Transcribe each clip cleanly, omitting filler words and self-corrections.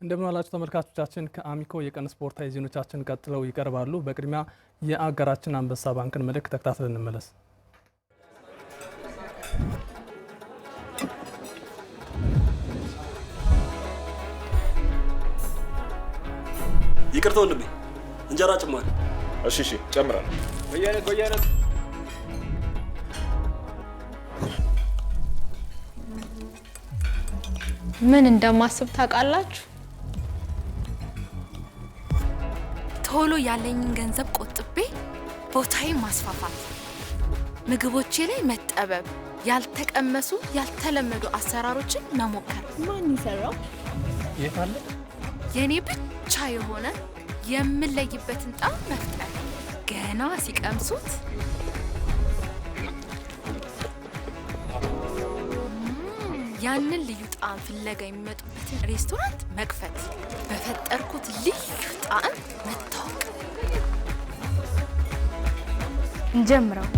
እንደምን ዋላችሁ ተመልካቾቻችን። ከአሚኮ የቀን ስፖርታዊ ዜናዎቻችን ቀጥለው ይቀርባሉ። በቅድሚያ የአጋራችን አንበሳ ባንክን መልእክት ተከታትለን እንመለስ። ይቅርታ ወንድሜ፣ እንጀራ ጭማሪ። እሺ ጨምራለሁ። በየአይነት ምን እንደማስብ ታውቃላችሁ? ቶሎ ያለኝን ገንዘብ ቆጥቤ ቦታዬን ማስፋፋት፣ ምግቦቼ ላይ መጠበብ፣ ያልተቀመሱ ያልተለመዱ አሰራሮችን መሞከር። ማን ይሰራው? የት አለ? የኔ ብቻ የሆነ የምለይበትን ጣዕም መፍጠር። ገና ሲቀምሱት ያንን ልዩ ጣዕም ፍለጋ የሚመጡበትን ሬስቶራንት መክፈት፣ በፈጠርኩት ልዩ ጣዕም መታወቅ። እንጀምረው።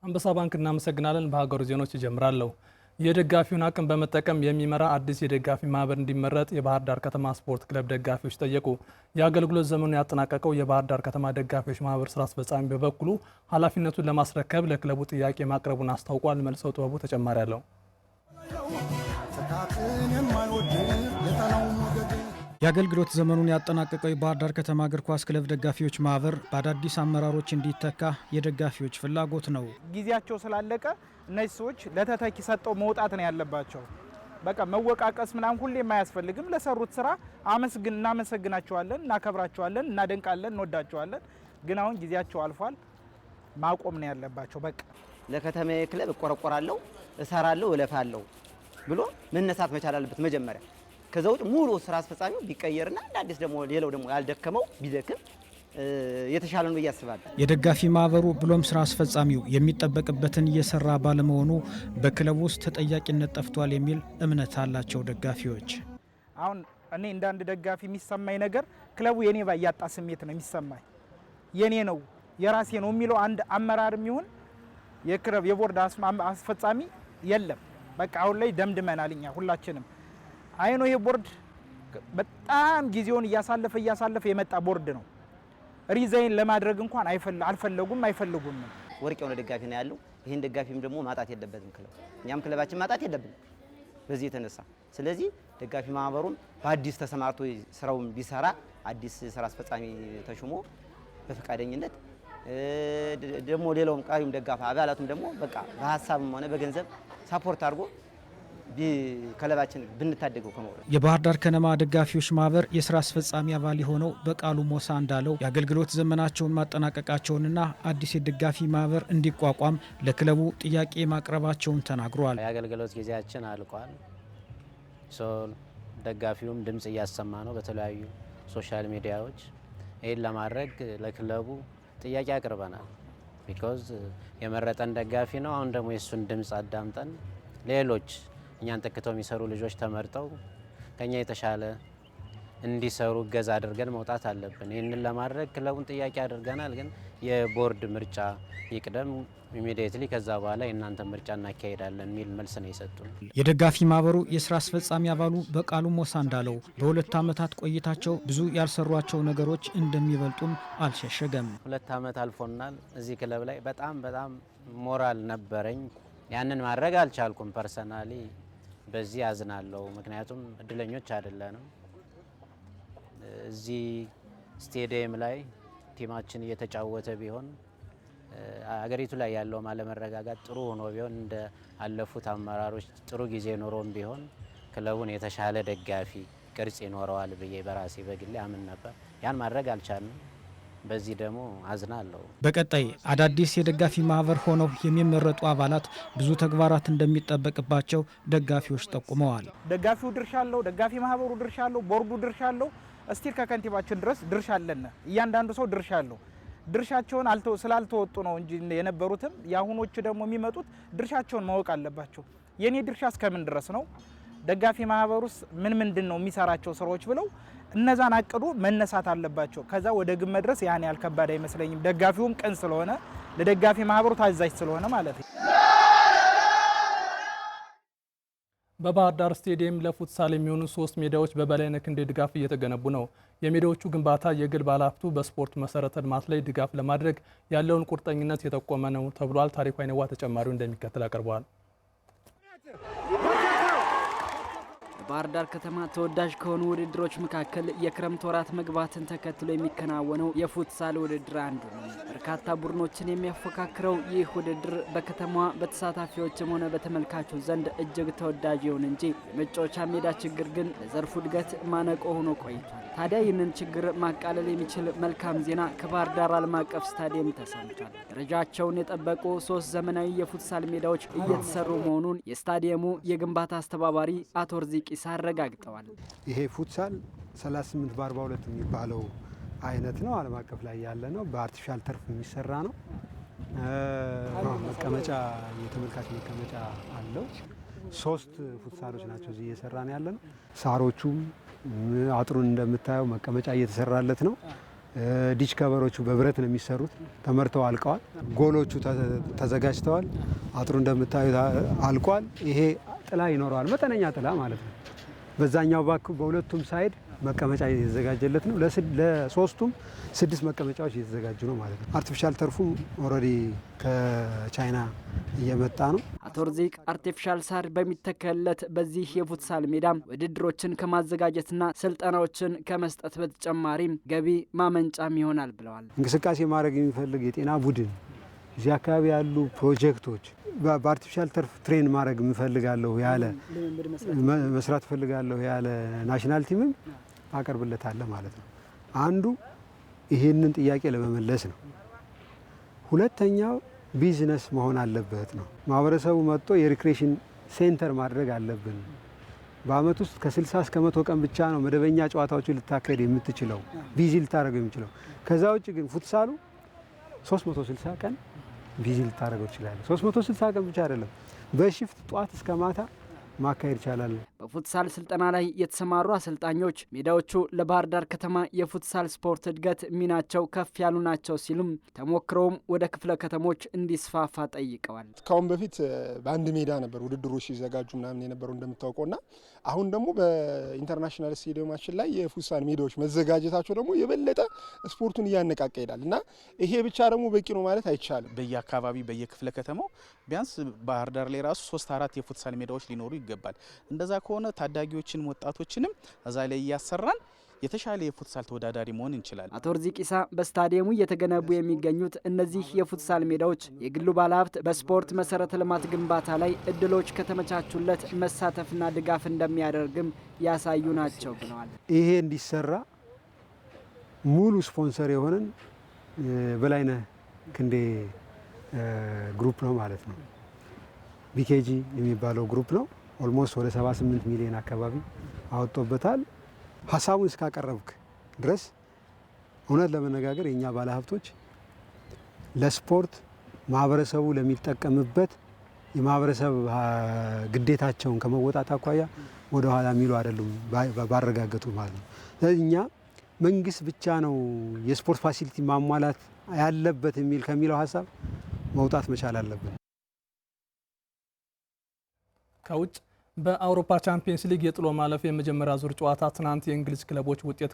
አንበሳ ባንክ እናመሰግናለን። በሀገሩ ዜናዎች ይጀምራለሁ። የደጋፊውን አቅም በመጠቀም የሚመራ አዲስ የደጋፊ ማህበር እንዲመረጥ የባህር ዳር ከተማ ስፖርት ክለብ ደጋፊዎች ጠየቁ። የአገልግሎት ዘመኑን ያጠናቀቀው የባህር ዳር ከተማ ደጋፊዎች ማህበር ስራ አስፈጻሚ በበኩሉ ኃላፊነቱን ለማስረከብ ለክለቡ ጥያቄ ማቅረቡን አስታውቋል። መልሰው ጥበቡ ተጨማሪ አለው። የአገልግሎት ዘመኑን ያጠናቀቀው የባህር ዳር ከተማ እግር ኳስ ክለብ ደጋፊዎች ማህበር በአዳዲስ አመራሮች እንዲተካ የደጋፊዎች ፍላጎት ነው። ጊዜያቸው ስላለቀ እነዚህ ሰዎች ለተተኪ ሰጠው መውጣት ነው ያለባቸው። በቃ መወቃቀስ ምናምን ሁሌም አያስፈልግም። ለሰሩት ስራ እናመሰግናቸዋለን፣ እናከብራቸዋለን፣ እናደንቃለን፣ እንወዳቸዋለን። ግን አሁን ጊዜያቸው አልፏል። ማቆም ነው ያለባቸው። በቃ ለከተማዬ ክለብ እቆረቆራለሁ፣ እሰራለሁ፣ እለፋለሁ ብሎ መነሳት መቻል አለበት መጀመሪያ። ከዛ ውጭ ሙሉ ስራ አስፈጻሚው ቢቀየርና እንደ አዲስ ደግሞ ሌላው ደግሞ ያልደከመው ቢደክም የተሻለ ነው ያስባል። የደጋፊ ማህበሩ ብሎም ስራ አስፈጻሚው የሚጠበቅበትን እየሰራ ባለመሆኑ በክለቡ ውስጥ ተጠያቂነት ጠፍቷል የሚል እምነት አላቸው ደጋፊዎች። አሁን እኔ እንደ አንድ ደጋፊ የሚሰማኝ ነገር ክለቡ የኔ ባያጣ ስሜት ነው የሚሰማኝ። የኔ ነው የራሴ ነው የሚለው አንድ አመራርም ይሁን የክለብ የቦርድ አስፈጻሚ የለም። በቃ አሁን ላይ ደምድመናል እኛ ሁላችንም። አይኖ ይሄ ቦርድ በጣም ጊዜውን እያሳለፈ የመጣ ቦርድ ነው። ሪዛይን ለማድረግ እንኳን አይፈልጉም። ወርቅ የሆነ ደጋፊ ነው ያለው። ይሄን ደጋፊም ደግሞ ማጣት የለበትም ክለብ፣ እኛም ክለባችን ማጣት የለብንም በዚህ የተነሳ። ስለዚህ ደጋፊ ማህበሩን በአዲስ ተሰማርቶ ስራውን ቢሰራ አዲስ ስራ አስፈጻሚ ተሹሞ በፈቃደኝነት ደግሞ ሌላውም ቃሪም ደጋፊ አባላቱም ደግሞ በቃ በሀሳብም ሆነ በገንዘብ ሳፖርት አድርጎ ክለባችን ብንታደገው ከመውረድ። የባህር ዳር ከነማ ደጋፊዎች ማህበር የስራ አስፈጻሚ አባል የሆነው በቃሉ ሞሳ እንዳለው የአገልግሎት ዘመናቸውን ማጠናቀቃቸውንና አዲስ የደጋፊ ማህበር እንዲቋቋም ለክለቡ ጥያቄ ማቅረባቸውን ተናግሯል። የአገልግሎት ጊዜያችን አልቋል። ደጋፊውም ድምጽ እያሰማ ነው በተለያዩ ሶሻል ሚዲያዎች። ይህን ለማድረግ ለክለቡ ጥያቄ አቅርበናል። ቢኮዝ የመረጠን ደጋፊ ነው። አሁን ደግሞ የእሱን ድምጽ አዳምጠን ሌሎች እኛን ተክተው የሚሰሩ ልጆች ተመርጠው ከኛ የተሻለ እንዲሰሩ እገዛ አድርገን መውጣት አለብን። ይህንን ለማድረግ ክለቡን ጥያቄ አድርገናል። ግን የቦርድ ምርጫ ይቅደም ኢሚዲየትሊ፣ ከዛ በኋላ የእናንተ ምርጫ እናካሄዳለን የሚል መልስ ነው የሰጡን። የደጋፊ ማህበሩ የስራ አስፈጻሚ አባሉ በቃሉ ሞሳ እንዳለው በ2 ዓመታት ቆይታቸው ብዙ ያልሰሯቸው ነገሮች እንደሚበልጡም አልሸሸገም። 2 ዓመት አልፎናል። እዚህ ክለብ ላይ በጣም ሞራል ነበረኝ። ያንን ማድረግ አልቻልኩም። ፐርሰናሊ በዚህ አዝናለሁ። ምክንያቱም እድለኞች አይደለንም። እዚህ ስቴዲየም ላይ ቲማችን እየተጫወተ ቢሆን አገሪቱ ላይ ያለው አለመረጋጋት ጥሩ ሆኖ ቢሆን እንደ አለፉት አመራሮች ጥሩ ጊዜ ኖሮም ቢሆን ክለቡን የተሻለ ደጋፊ ቅርጽ ይኖረዋል ብዬ በራሴ በግሌ አምን ነበር። ያን ማድረግ አልቻልንም። በዚህ ደግሞ አዝናለሁ። በቀጣይ አዳዲስ የደጋፊ ማህበር ሆነው የሚመረጡ አባላት ብዙ ተግባራት እንደሚጠበቅባቸው ደጋፊዎች ጠቁመዋል። ደጋፊው ድርሻ አለው፣ ደጋፊ ማህበሩ ድርሻ አለው፣ ቦርዱ ድርሻ አለው። እስቲል ከከንቲባችን ድረስ ድርሻ አለን። እያንዳንዱ ሰው ድርሻ አለው። ድርሻቸውን ስላልተወጡ ነው እንጂ የነበሩትም የአሁኖቹ ደግሞ የሚመጡት ድርሻቸውን ማወቅ አለባቸው። የኔ ድርሻ እስከምን ድረስ ነው? ደጋፊ ማህበሩስ ምንድን ነው የሚሰራቸው ስራዎች ብለው እነዛን አቅዱ መነሳት አለባቸው። ከዛ ወደ ግብ መድረስ ያን ያህል ከባድ አይመስለኝም። ደጋፊውም ቅን ስለሆነ ለደጋፊ ማህበሩ ታዛዥ ስለሆነ ማለት ነው። በባህር ዳር ስቴዲየም ለፉትሳል የሚሆኑ 3 ሜዳዎች በበላይነህ ክንዴ ድጋፍ እየተገነቡ ነው። የሜዳዎቹ ግንባታ የግል ባለሀብቱ በስፖርት መሰረተ ልማት ላይ ድጋፍ ለማድረግ ያለውን ቁርጠኝነት የጠቆመ ነው ተብሏል። ታሪኩ አይነዋ ተጨማሪው እንደሚከተል አቀርበዋል። በባህር ዳር ከተማ ተወዳጅ ከሆኑ ውድድሮች መካከል የክረምት ወራት መግባትን ተከትሎ የሚከናወነው የፉትሳል ውድድር አንዱ ነው። በርካታ ቡድኖችን የሚያፎካክረው ይህ ውድድር በከተማዋ በተሳታፊዎችም ሆነ በተመልካቾች ዘንድ እጅግ ተወዳጅ ይሁን እንጂ የመጫወቻ ሜዳ ችግር ግን ለዘርፉ እድገት ማነቆ ሆኖ ቆይቷል። ታዲያ ይህንን ችግር ማቃለል የሚችል መልካም ዜና ከባህር ዳር ዓለም አቀፍ ስታዲየም ተሰምቷል። ደረጃቸውን የጠበቁ 3 ዘመናዊ የፉትሳል ሜዳዎች እየተሰሩ መሆኑን የስታዲየሙ የግንባታ አስተባባሪ አቶ ርዚቂሳ አረጋግጠዋል። ይሄ ፉትሳል 38 በ42 የሚባለው አይነት ነው። ዓለም አቀፍ ላይ ያለ ነው። በአርቲፊሻል ተርፍ የሚሰራ ነው። መቀመጫ የተመልካች መቀመጫ አለው። 3 ፉትሳሎች ናቸው እዚህ እየሰራን ያለ ነው። ሳሮቹም አጥሩን እንደምታየው መቀመጫ እየተሰራለት ነው። ዲች ከበሮቹ በብረት ነው የሚሰሩት። ተመርተው አልቀዋል። ጎሎቹ ተዘጋጅተዋል። አጥሩ እንደምታዩት አልቋል። ይሄ ጥላ ይኖረዋል፣ መጠነኛ ጥላ ማለት ነው። በዛኛው ባክ በሁለቱም ሳይድ መቀመጫ እየተዘጋጀለት ነው። ለሶስቱም 6 መቀመጫዎች እየተዘጋጁ ነው ማለት ነው። አርቲፊሻል ተርፉም ኦልሬዲ ከቻይና እየመጣ ነው። አቶ ርዚቅ አርቲፊሻል ሳር በሚተከልለት በዚህ የፉትሳል ሜዳም ውድድሮችን ከማዘጋጀትና ስልጠናዎችን ከመስጠት በተጨማሪም ገቢ ማመንጫም ይሆናል ብለዋል። እንቅስቃሴ ማድረግ የሚፈልግ የጤና ቡድን እዚህ አካባቢ ያሉ ፕሮጀክቶች በአርቲፊሻል ተርፍ ትሬን ማድረግ እፈልጋለሁ ያለ መስራት እፈልጋለሁ ያለ ናሽናል ቲምም አቀርብለታለሁ ማለት ነው። አንዱ ይሄንን ጥያቄ ለመመለስ ነው። ሁለተኛው ቢዝነስ መሆን አለበት ነው። ማህበረሰቡ መጥቶ የሪክሬሽን ሴንተር ማድረግ አለብን። በአመት ውስጥ ከ60 እስከ 100 ቀን ብቻ ነው መደበኛ ጨዋታዎችን ልታካሄድ የምትችለው ቢዚ ልታደርገው የምችለው። ከዛ ውጭ ግን ፉትሳሉ 360 ቀን ቢዚ ልታደርገው ይችላል። 360 ቀን ብቻ አይደለም፣ በሽፍት ጧት እስከ ማታ ማካሄድ ይቻላል። በፉትሳል ስልጠና ላይ የተሰማሩ አሰልጣኞች ሜዳዎቹ ለባህር ዳር ከተማ የፉትሳል ስፖርት እድገት ሚናቸው ከፍ ያሉ ናቸው ሲሉም ተሞክረውም ወደ ክፍለ ከተሞች እንዲስፋፋ ጠይቀዋል። እስካሁን በፊት በአንድ ሜዳ ነበር ውድድሮች ሲዘጋጁ ምናምን የነበረው እንደምታውቀውና አሁን ደግሞ በኢንተርናሽናል ስቴዲየማችን ላይ የፉትሳል ሜዳዎች መዘጋጀታቸው ደግሞ የበለጠ ስፖርቱን እያነቃቃ ይሄዳል እና ይሄ ብቻ ደግሞ በቂ ነው ማለት አይቻልም። በየአካባቢ በየክፍለ ከተማው ቢያንስ ባህር ዳር ላይ ራሱ 3-4 የፉትሳል ሜዳዎች ሊኖሩ ይገባል። እንደዛ ከሆነ ታዳጊዎችን ወጣቶችንም እዛ ላይ እያሰራን የተሻለ የፉትሳል ተወዳዳሪ መሆን እንችላለን። አቶ ርዚቂሳ በስታዲየሙ እየተገነቡ የሚገኙት እነዚህ የፉትሳል ሜዳዎች የግሉ ባለሀብት በስፖርት መሰረተ ልማት ግንባታ ላይ እድሎች ከተመቻቹለት መሳተፍና ድጋፍ እንደሚያደርግም ያሳዩ ናቸው ብለዋል። ይሄ እንዲሰራ ሙሉ ስፖንሰር የሆነን በላይነህ ክንዴ ግሩፕ ነው ማለት ነው። ቢኬጂ የሚባለው ግሩፕ ነው። ኦልሞስት ወደ 78 ሚሊዮን አካባቢ አወጥቶበታል። ሀሳቡን እስካቀረብክ ድረስ እውነት ለመነጋገር የኛ ባለሀብቶች ለስፖርት ማህበረሰቡ ለሚጠቀምበት የማህበረሰብ ግዴታቸውን ከመወጣት አኳያ ወደ ኋላ የሚሉ አይደሉም፣ ባረጋገጡ ማለት ነው። ስለዚህ እኛ መንግስት ብቻ ነው የስፖርት ፋሲሊቲ ማሟላት ያለበት ከሚለው ሀሳብ መውጣት መቻል አለብን። ከውጭ በአውሮፓ ቻምፒየንስ ሊግ የጥሎ ማለፍ የመጀመሪያ ዙር ጨዋታ ትናንት የእንግሊዝ ክለቦች ውጤት